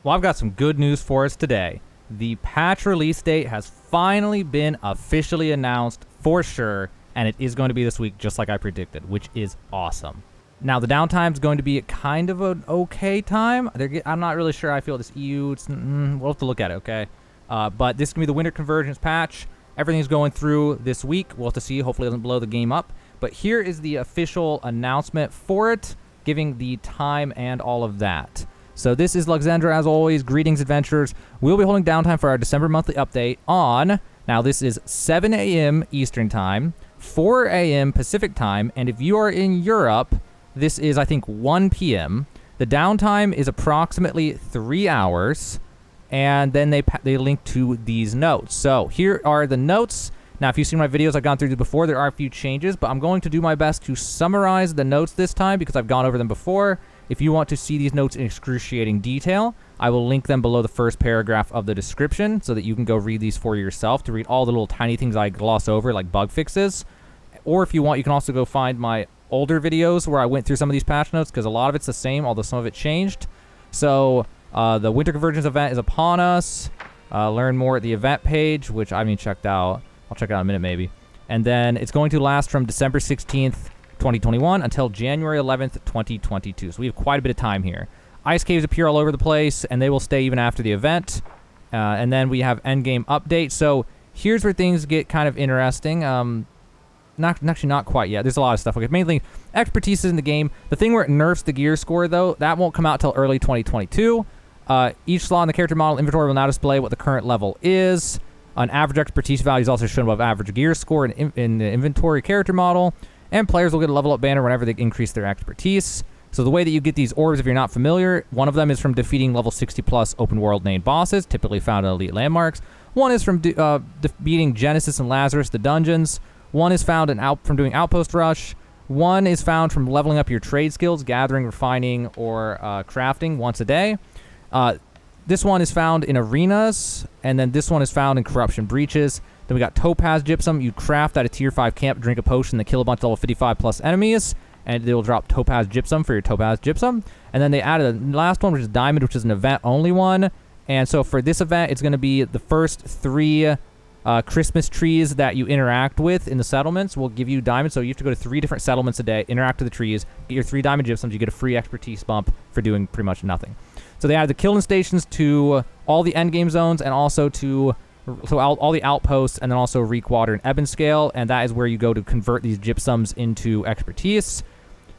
Well, I've got some good news for us today. The patch release date has finally been officially announced for sure, and it is going to be this week just like I predicted, which is awesome. Now, the downtime is going to be kind of an okay time. I'm not really sure I feel this EU. We'll have to look at it, okay? But this is going to be the winter convergence patch. Everything's going through this week. We'll have to see. Hopefully it doesn't blow the game up. But here is the official announcement for it, giving the time and all of that. So this is Luxandra, as always. Greetings, adventurers. We'll be holding downtime for our December monthly update on, now this is 7 a.m. Eastern Time, 4 a.m. Pacific Time, and if you are in Europe, this is, I think, 1 p.m. The downtime is approximately 3 hours, and then they link to these notes. So here are the notes. Now, if you've seen my videos, I've gone through these before. There are a few changes, but I'm going to do my best to summarize the notes this time because I've gone over them before. If you want to see these notes in excruciating detail, I will link them below the first paragraph of the description so that you can go read these for yourself to read all the little tiny things I gloss over, like bug fixes. Or if you want, you can also go find my older videos where I went through some of these patch notes because a lot of it's the same, although some of it changed. So the Winter Convergence event is upon us. Learn more at the event page, which I haven't checked out. I'll check it out in a minute maybe. And then it's going to last from December 16th, 2021 until January 11th, 2022. So we have quite a bit of time here. Ice caves appear all over the place, and they will stay even after the event. And then we have endgame update. So here's where things get kind of interesting. Actually, not quite yet. There's a lot of stuff. Okay, mainly expertise is in the game. The thing where it nerfs the gear score, though, that won't come out till early 2022. Each slot in the character model inventory will now display what the current level is. An average expertise value is also shown above average gear score in the inventory character model. And players will get a level up banner whenever they increase their expertise. So the way that you get these orbs, if you're not familiar, one of them is from defeating level 60 plus open world named bosses, typically found in elite landmarks. One is from beating Genesis and Lazarus, the dungeons. One is found from doing Outpost Rush. One is found from leveling up your trade skills, gathering, refining, or crafting once a day. This one is found in arenas, and then this one is found in corruption breaches. Then we got Topaz Gypsum. You craft at a tier 5 camp, drink a potion that kill a bunch of level 55 plus enemies, and they will drop Topaz Gypsum for your Topaz Gypsum. And then they added a last one, which is Diamond, which is an event-only one. And so for this event, it's going to be the first 3 Christmas trees that you interact with in the settlements will give you diamonds. So you have to go to 3 different settlements a day, interact with the trees, get your 3 diamond gypsums. You get a free expertise bump for doing pretty much nothing. So they added the killing stations to all the endgame zones and also to all the outposts, and then also Reekwater and Ebonscale, and that is where you go to convert these gypsums into expertise.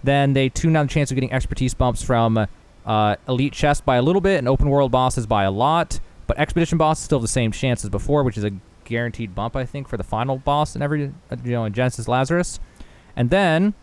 Then they tune down the chance of getting expertise bumps from elite chests by a little bit and open world bosses by a lot, but expedition bosses still have the same chance as before, which is a guaranteed bump, I think, for the final boss in every, in Genesis Lazarus. And then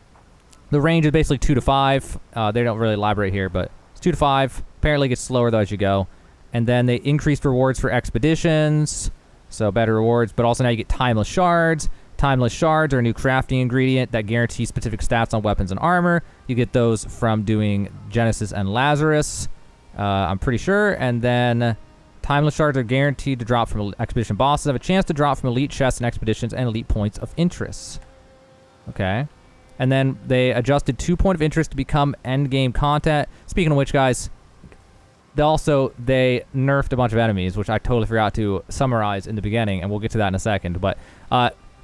the range is basically 2 to 5. They don't really elaborate here, but it's 2 to 5. Apparently it gets slower though as you go. And then they increased rewards for expeditions, so better rewards, but also now you get timeless shards. Timeless shards are a new crafting ingredient that guarantees specific stats on weapons and armor. You get those from doing Genesis and Lazarus, I'm pretty sure. And then timeless shards are guaranteed to drop from expedition bosses, have a chance to drop from elite chests and expeditions and elite points of interest. Okay. And then they adjusted 2 point of interest to become endgame content. Speaking of which, guys, they nerfed a bunch of enemies, which I totally forgot to summarize in the beginning, and we'll get to that in a second. But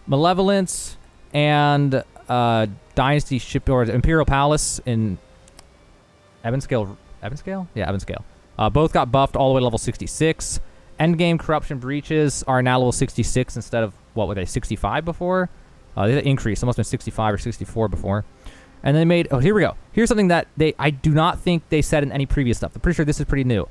Malevolence and Dynasty Ship, or Imperial Palace in Ebonscale. Ebonscale? Yeah, Ebonscale. Both got buffed all the way to level 66. Endgame Corruption Breaches are now level 66 instead of, what were they, 65 before? They increased. It must have been 65 or 64 before. And then they made, here we go. Here's something that I do not think they said in any previous stuff. I'm pretty sure this is pretty new.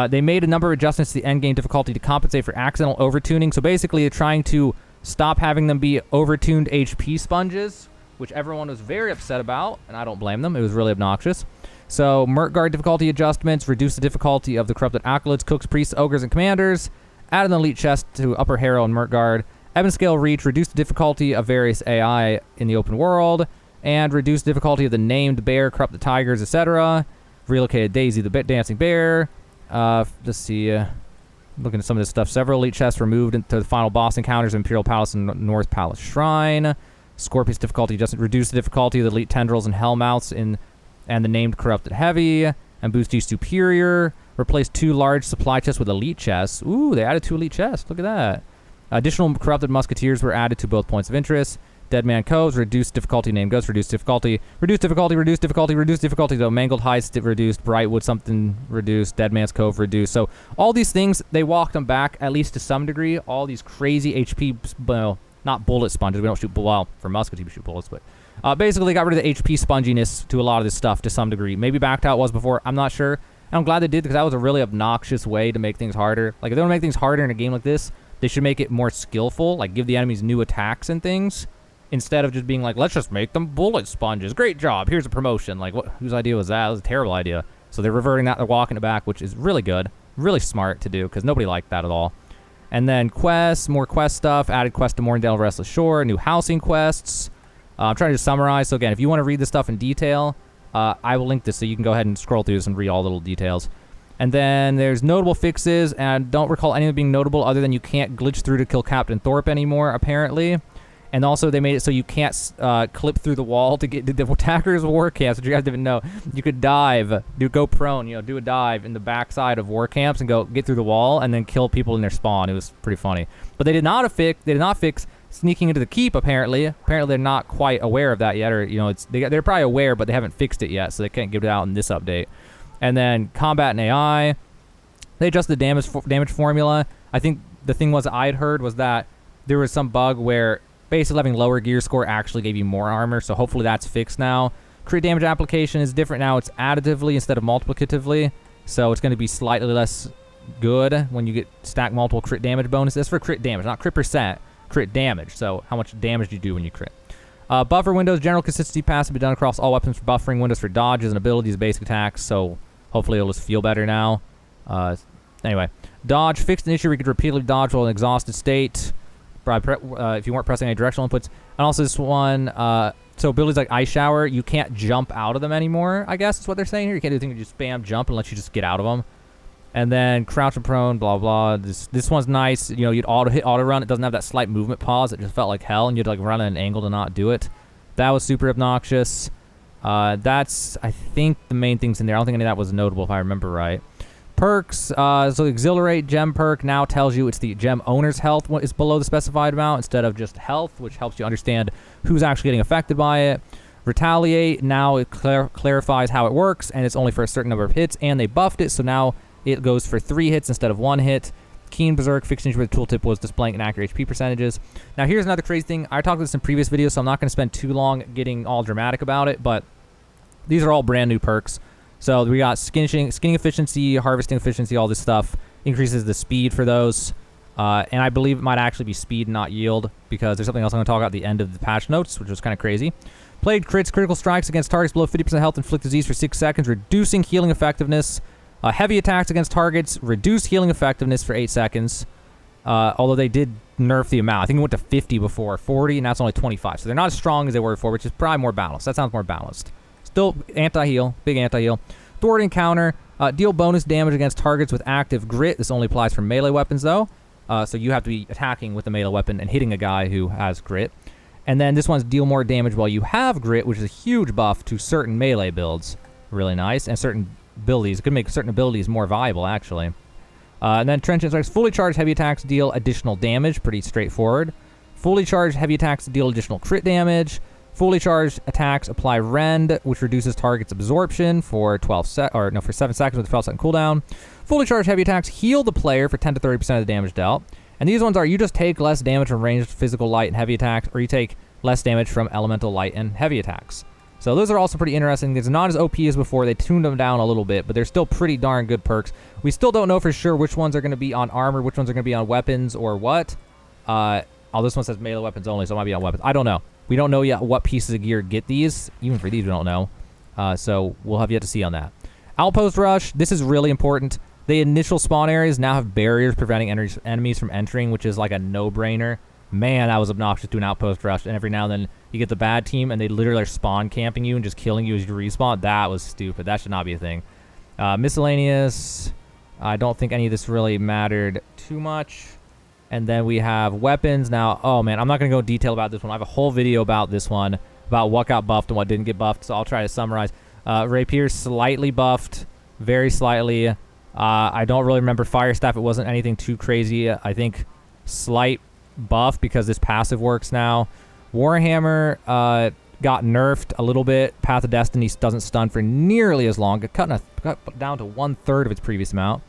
They made a number of adjustments to the endgame difficulty to compensate for accidental overtuning. So basically, they're trying to stop having them be overtuned HP sponges, which everyone was very upset about, and I don't blame them. It was really obnoxious. So Murkguard difficulty adjustments, reduce the difficulty of the corrupted acolytes, cooks, priests, ogres, and commanders, added an elite chest to Upper Harrow and Murkguard. Ebonscale Reach, reduce the difficulty of various AI in the open world, and reduce the difficulty of the named bear, corrupted tigers, etc. Relocated Daisy the dancing bear. Let's see, looking at some of this stuff. Several elite chests were moved into the final boss encounters of Imperial Palace and North Palace Shrine. Scorpius difficulty just reduced the difficulty of the elite tendrils and hellmouths and the named corrupted heavy. and boost you superior. Replace 2 large supply chests with elite chests. Ooh, they added 2 elite chests. Look at that. Additional corrupted musketeers were added to both points of interest. Dead Man Coves, reduced difficulty, named ghost, reduced difficulty, reduced difficulty, reduced difficulty, reduced difficulty, though mangled heights reduced, Brightwood something reduced, Dead Man's Cove reduced. So all these things, they walked them back, at least to some degree. All these crazy HP, well, not bullet sponges, we don't shoot, well, for musketeers we shoot bullets, but basically they got rid of the HP sponginess to a lot of this stuff to some degree. Maybe back to how it was before, I'm not sure. And I'm glad they did, because that was a really obnoxious way to make things harder. Like, if they want to make things harder in a game like this, they should make it more skillful, like give the enemies new attacks and things, instead of just being like, let's just make them bullet sponges. Great job. Here's a promotion. Like, whose idea was that? It was a terrible idea. So they're reverting that. They're walking it back, which is really good. Really smart to do, because nobody liked that at all. And then quests, more quest stuff. Added quest to Morndale Restless Shore. New housing quests. I'm trying to summarize. So again, if you want to read this stuff in detail, I will link this so you can go ahead and scroll through this and read all the little details. And then there's notable fixes, and I don't recall any of them being notable other than you can't glitch through to kill Captain Thorpe anymore, apparently. And also, they made it so you can't clip through the wall to get to the attackers' war camps, which you guys didn't know. You could dive, go prone, do a dive in the backside of war camps and go get through the wall and then kill people in their spawn. It was pretty funny. But they did not fix sneaking into the keep. Apparently they're not quite aware of that yet, or they're probably aware, but they haven't fixed it yet, so they can't get it out in this update. And then combat and AI, they adjusted the damage formula. I think the thing I had heard was that there was some bug where basically having lower gear score actually gave you more armor, so hopefully that's fixed now. Crit damage application is different now. It's additively instead of multiplicatively, so it's going to be slightly less good when you get stack multiple crit damage bonuses. That's for crit damage, not crit percent, crit damage, so how much damage you do when you crit. Buffer windows, general consistency pass will be done across all weapons for buffering, windows for dodges and abilities, basic attacks, so hopefully it'll just feel better now. Anyway, dodge, fixed an issue where you could repeatedly dodge while in an exhausted state. If you weren't pressing any directional inputs. And also this one, so abilities like Ice Shower, you can't jump out of them anymore, I guess is what they're saying here. You can't do the thing where you just spam jump unless you just get out of them. And then crouch and prone, blah, blah. This one's nice. You'd auto run. It doesn't have that slight movement pause. It just felt like hell, and you'd like run at an angle to not do it. That was super obnoxious. That's, I think, the main things in there. I don't think any of that was notable if I remember right. Perks, so Exhilarate gem perk now tells you it's the gem owner's health is below the specified amount instead of just health, which helps you understand who's actually getting affected by it. Retaliate, now it clarifies how it works, and it's only for a certain number of hits, and they buffed it, so now it goes for 3 hits instead of 1 hit. Keen Berserk, fixed where the tooltip was displaying inaccurate HP percentages. Now here's another crazy thing. I talked about this in previous videos, so I'm not going to spend too long getting all dramatic about it, but these are all brand new perks. So we got skinning efficiency, harvesting efficiency, all this stuff. Increases the speed for those. And I believe it might actually be speed, not yield, because there's something else I'm going to talk about at the end of the patch notes, which was kind of crazy. Plague crits, critical strikes against targets below 50% health, inflict disease for 6 seconds, reducing healing effectiveness. Heavy attacks against targets, reduce healing effectiveness for 8 seconds. Although they did nerf the amount. I think it went to 50 before, 40, and now it's only 25. So they're not as strong as they were before, which is probably more balanced. That sounds more balanced. Still anti-heal, big anti-heal. Thwart encounter, deal bonus damage against targets with active grit. This only applies for melee weapons, though. So you have to be attacking with a melee weapon and hitting a guy who has grit. And then this one's deal more damage while you have grit, which is a huge buff to certain melee builds. Really nice. And certain abilities. It could make certain abilities more viable, actually. And then Trenchant Strikes, fully charged heavy attacks deal additional damage. Pretty straightforward. Fully charged heavy attacks deal additional crit damage. Fully charged attacks apply Rend, which reduces target's absorption for 7 seconds with a 12-second cooldown. Fully charged heavy attacks heal the player for 10 to 30% of the damage dealt. And these ones are you just take less damage from ranged physical light and heavy attacks, or you take less damage from elemental light and heavy attacks. So those are also pretty interesting. It's not as OP as before. They tuned them down a little bit, but they're still pretty darn good perks. We still don't know for sure which ones are going to be on armor, which ones are going to be on weapons, or what. This one says melee weapons only, so it might be on weapons. I don't know. We don't know yet what pieces of gear get these. Even for these, we don't know. So we'll have yet to see on that. Outpost Rush. This is really important. The initial spawn areas now have barriers preventing enemies from entering, which is like a no-brainer. Man, that was obnoxious to an Outpost Rush. And every now and then you get the bad team, and they literally are spawn camping you and just killing you as you respawn. That was stupid. That should not be a thing. Miscellaneous. I don't think any of this really mattered too much. And then we have weapons. Now, oh man, I'm not going to go in detail about this one. I have a whole video about this one, about what got buffed and what didn't get buffed, so I'll try to summarize. Rapier slightly buffed. very slightly. I don't really remember Fire Staff. It wasn't anything too crazy. I think slight buff because this passive works now. Warhammer got nerfed a little bit. Path of Destiny doesn't stun for nearly as long. It cut down to 1/3 of its previous amount.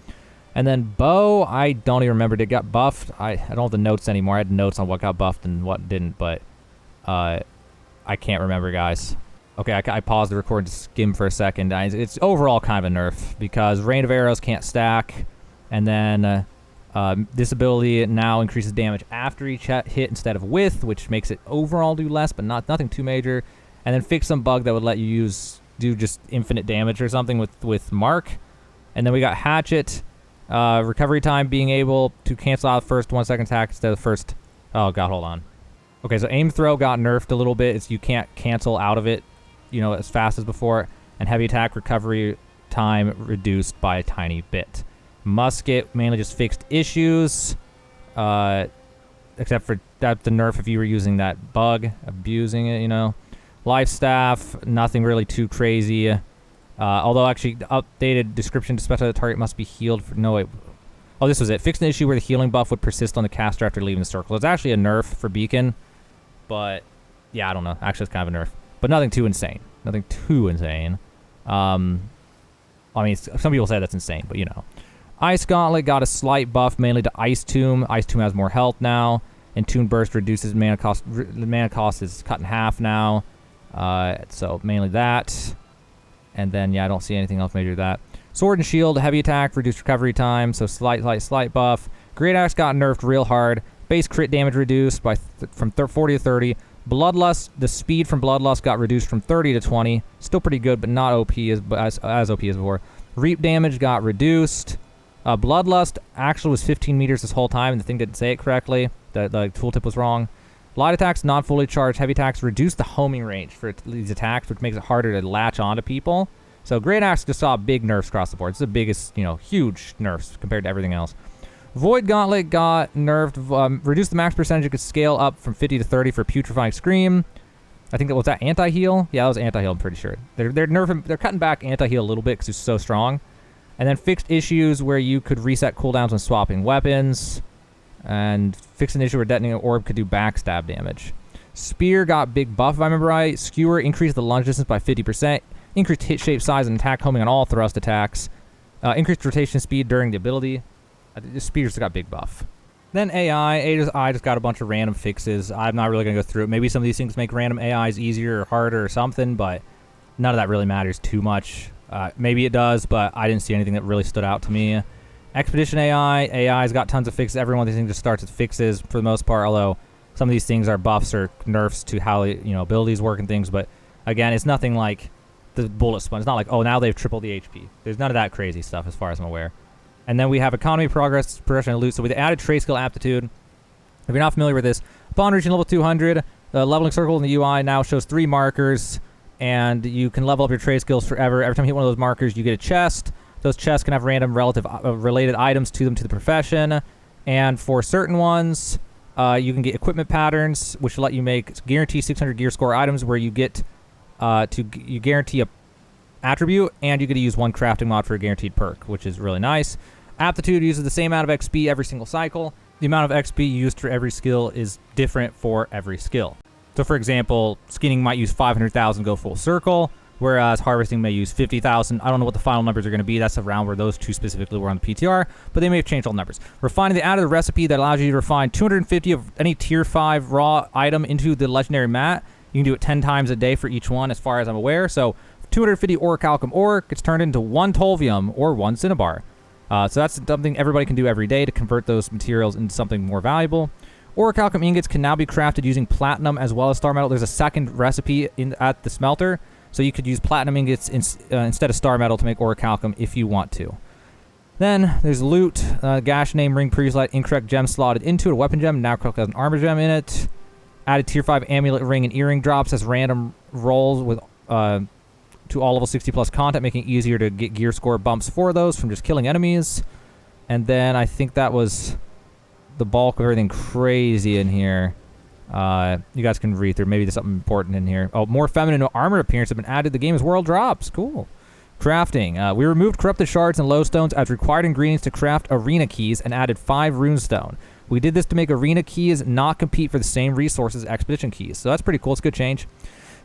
And then Bow, I don't even remember. It got buffed. I don't have the notes anymore. I had notes on what got buffed and what didn't, but I can't remember, guys. Okay, I paused the record to skim for a second. It's overall kind of a nerf because Rain of Arrows can't stack, and then this ability now increases damage after each hit instead of with, which makes it overall do less, but nothing too major. And then fix some bug that would let you do just infinite damage or something with Mark. And then we got Hatchet, recovery time being able to cancel out the first 1 second attack instead of the first. Oh god, hold on. Okay, so aim throw got nerfed a little bit. You can't cancel out of it, as fast as before. And heavy attack recovery time reduced by a tiny bit. Musket mainly just fixed issues, except for that the nerf if you were using that bug, abusing it, Life Staff, nothing really too crazy. Although actually updated description to specify the target must be healed for this was it. Fixed an issue where the healing buff would persist on the caster after leaving the circle. It's actually a nerf for Beacon, but yeah, I don't know. Actually, it's kind of a nerf, but nothing too insane. Nothing too insane. I mean, some people say that's insane, but Ice Gauntlet got a slight buff, mainly to Ice Tomb. Ice Tomb has more health now, and Tune Burst reduces mana cost. The mana cost is cut in half now, so mainly that. And then, I don't see anything else major to that. Sword and Shield, heavy attack, reduced recovery time, so slight buff. Great Axe got nerfed real hard. Base crit damage reduced from 40 to 30. Bloodlust, the speed from Bloodlust got reduced from 30 to 20. Still pretty good, but not OP as OP as before. Reap damage got reduced. Bloodlust actually was 15 meters this whole time, and the thing didn't say it correctly. The tooltip was wrong. Light attacks not fully charged. Heavy attacks reduce the homing range for these attacks, which makes it harder to latch onto people. So Great Axe just saw big nerfs across the board. It's the biggest, huge nerfs compared to everything else. Void Gauntlet got nerfed. Reduced the max percentage it could scale up from 50 to 30 for Putrefying Scream. I think was that anti-heal? Yeah, that was anti-heal, I'm pretty sure. They're nerfing, they're cutting back anti-heal a little bit because it's so strong. And then fixed issues where you could reset cooldowns when swapping weapons. And fixed an issue where detonating an orb could do backstab damage. Spear got big buff, if I remember right. Skewer increased the lunge distance by 50%. Increased hit shape size and attack homing on all thrust attacks. Increased rotation speed during the ability. The Spear's got big buff. Then AI just got a bunch of random fixes. I'm not really going to go through it. Maybe some of these things make random AIs easier or harder or something, but none of that really matters too much. Maybe it does, but I didn't see anything that really stood out to me. Expedition AI's got tons of fixes. Every one of these things just starts with fixes for the most part, although some of these things are buffs or nerfs to how abilities work and things. But again, it's nothing like the bullet sponge. It's not like, oh, now they've tripled the HP. There's none of that crazy stuff as far as I'm aware. And then we have economy, progress, progression, and loot. So with the added trade skill aptitude, if you're not familiar with this, upon reaching level 200, the leveling circle in the UI now shows 3 markers, and you can level up your trade skills forever. Every time you hit one of those markers, you get a chest. Those chests can have random related items to them to the profession. And for certain ones, you can get equipment patterns, which will let you make guarantee 600 gear score items where you get you guarantee a attribute, and you get to use 1 crafting mod for a guaranteed perk, which is really nice. Aptitude uses the same amount of XP every single cycle. The amount of XP used for every skill is different for every skill. So for example, skinning might use 500,000 go full circle, whereas harvesting may use 50,000. I don't know what the final numbers are going to be. That's around where those two specifically were on the PTR, but they may have changed all the numbers. Refining, they added a recipe that allows you to refine 250 of any tier 5 raw item into the legendary mat. You can do it 10 times a day for each one, as far as I'm aware. So 250 orichalcum ore gets turned into 1 tolvium or 1 cinnabar. So that's something everybody can do every day to convert those materials into something more valuable. Orichalcum ingots can now be crafted using platinum as well as star metal. There's a second recipe at the smelter, so you could use platinum ingots instead of star metal to make orichalcum if you want to. Then there's loot. Gash name ring previous light incorrect gem slotted into it. A weapon gem now has an armor gem in it. Added tier 5 amulet ring and earring drops as random rolls with to all level 60 plus content, making it easier to get gear score bumps for those from just killing enemies. And then I think that was the bulk of everything crazy in here. You guys can read through. Maybe there's something important in here. Oh, more feminine armor appearance have been added to the game's world drops. Cool. Crafting. We removed corrupted shards and lowstones as required ingredients to craft arena keys and added 5 runestone. We did this to make arena keys not compete for the same resources as expedition keys. So that's pretty cool. It's a good change.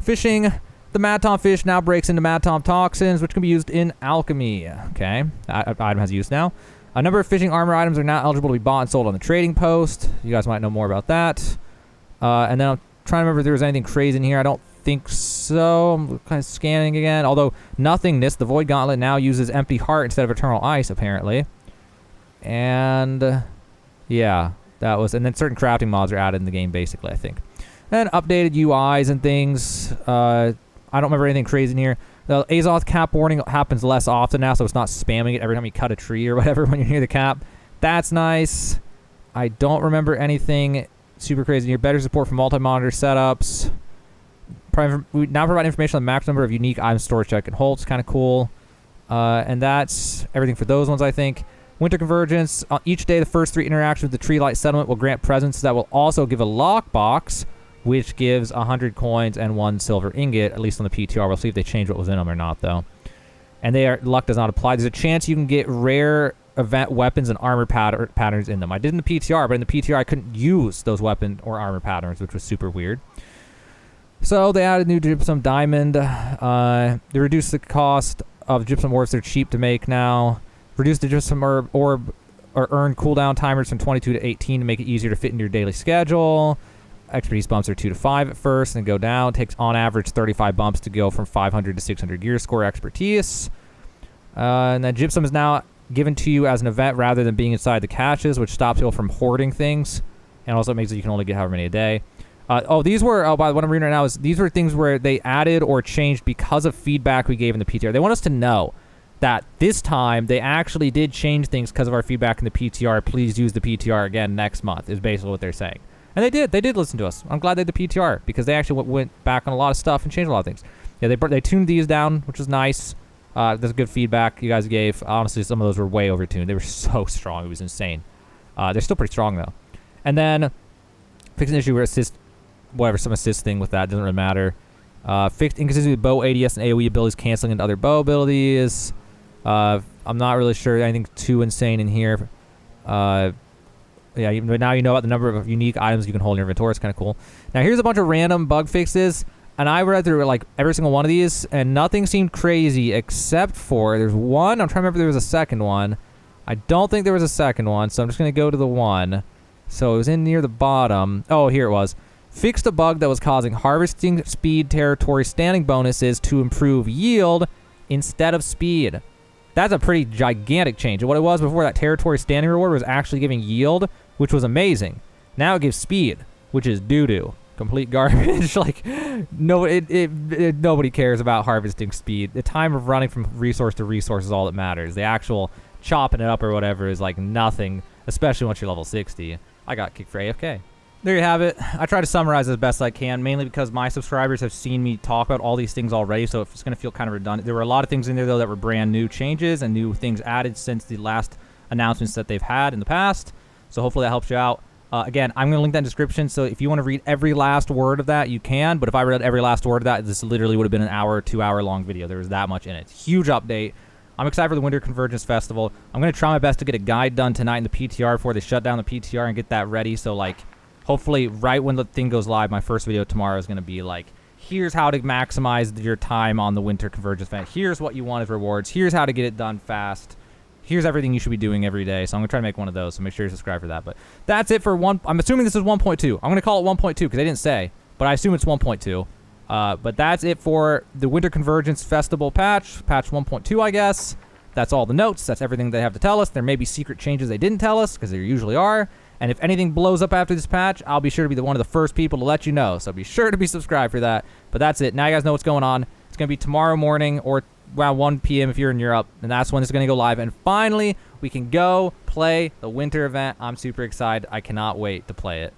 Fishing. The Mad Tom fish now breaks into Mad Tom toxins, which can be used in alchemy. Okay. That item has use now. A number of fishing armor items are now eligible to be bought and sold on the trading post. You guys might know more about that. And then I'm trying to remember if there was anything crazy in here. I don't think so. I'm kind of scanning again. Although nothingness, the Void Gauntlet now uses Empty Heart instead of Eternal Ice, apparently. And yeah, that was... And then certain crafting mods are added in the game, basically, I think. And updated UIs and things. I don't remember anything crazy in here. The Azoth cap warning happens less often now, so it's not spamming it every time you cut a tree or whatever when you're near the cap. That's nice. I don't remember anything super crazy in here. Better support for multi-monitor setups. We now provide information on the max number of unique item storage check and holds. Kind of cool. And that's everything for those ones, I think. Winter Convergence. Each day, the first 3 interactions with the Tree Light Settlement will grant presents that will also give a lockbox, which gives 100 coins and 1 silver ingot, at least on the PTR. We'll see if they change what was in them or not, though. And luck does not apply. There's a chance you can get rare event weapons and armor patterns in them. I did in the PTR, but in the PTR I couldn't use those weapon or armor patterns, which was super weird. So they added new gypsum diamond. They reduced the cost of gypsum orbs. They're cheap to make now. Reduced the gypsum orb or earn cooldown timers from 22 to 18 to make it easier to fit into your daily schedule. Expertise bumps are 2 to 5 at first and go down. It takes on average 35 bumps to go from 500 to 600 gear score expertise. And then gypsum is now given to you as an event rather than being inside the caches, which stops people from hoarding things, and also makes it you can only get however many a day. By the way, what I'm reading right now is these were things where they added or changed because of feedback we gave in the PTR. They want us to know that this time they actually did change things because of our feedback in the PTR. Please use the PTR again next month is basically what they're saying. And they did listen to us. I'm glad they did the PTR because they actually went back on a lot of stuff and changed a lot of things. Yeah, they tuned these down, which was nice. That's good feedback you guys gave. Honestly, some of those were way overtuned. They were so strong. It was insane. They're still pretty strong, though. And then fixed an issue where some assist thing with that. Doesn't really matter. Fixed inconsistency with bow ADS and AoE abilities canceling into other bow abilities. I'm not really sure anything too insane in here. Yeah, now you know about the number of unique items you can hold in your inventory. It's kind of cool. Now, here's a bunch of random bug fixes. And I read through like every single one of these, and nothing seemed crazy except for there's one. I'm trying to remember if there was a second one. I don't think there was a second one, so I'm just going to go to the one. So it was in near the bottom. Oh, here it was. Fixed a bug that was causing harvesting speed territory standing bonuses to improve yield instead of speed. That's a pretty gigantic change. And what it was before, that territory standing reward was actually giving yield, which was amazing. Now it gives speed, which is doo-doo. Complete garbage. Like, nobody cares about harvesting speed. The time of running from resource to resource is all that matters. The actual chopping it up or whatever is like nothing, especially once you're level 60. I got kicked for AFK. There you have it. I try to summarize as best I can, mainly because my subscribers have seen me talk about all these things already, so it's going to feel kind of redundant. There were a lot of things in there, though, that were brand new changes and new things added since the last announcements that they've had in the past. So hopefully that helps you out. Again, I'm going to link that in the description, so if you want to read every last word of that, you can. But if I read every last word of that, this literally would have been an hour, 2 hour long video. There was that much in it. Huge update. I'm excited for the Winter Convergence Festival. I'm going to try my best to get a guide done tonight in the PTR before they shut down the PTR and get that ready. So, like, hopefully right when the thing goes live, my first video tomorrow is going to be like, here's how to maximize your time on the Winter Convergence event. Here's what you want as rewards. Here's how to get it done fast. Here's everything you should be doing every day. So I'm going to try to make one of those. So make sure you subscribe for that. But that's it for one. I'm assuming this is 1.2. I'm going to call it 1.2 because they didn't say. But I assume it's 1.2. But that's it for the Winter Convergence Festival patch. Patch 1.2, I guess. That's all the notes. That's everything they have to tell us. There may be secret changes they didn't tell us because there usually are. And if anything blows up after this patch, I'll be sure to be one of the first people to let you know. So be sure to be subscribed for that. But that's it. Now you guys know what's going on. It's going to be tomorrow morning or around 1 p.m. if you're in Europe, and that's when it's going to go live. And finally, we can go play the winter event. I'm super excited. I cannot wait to play it.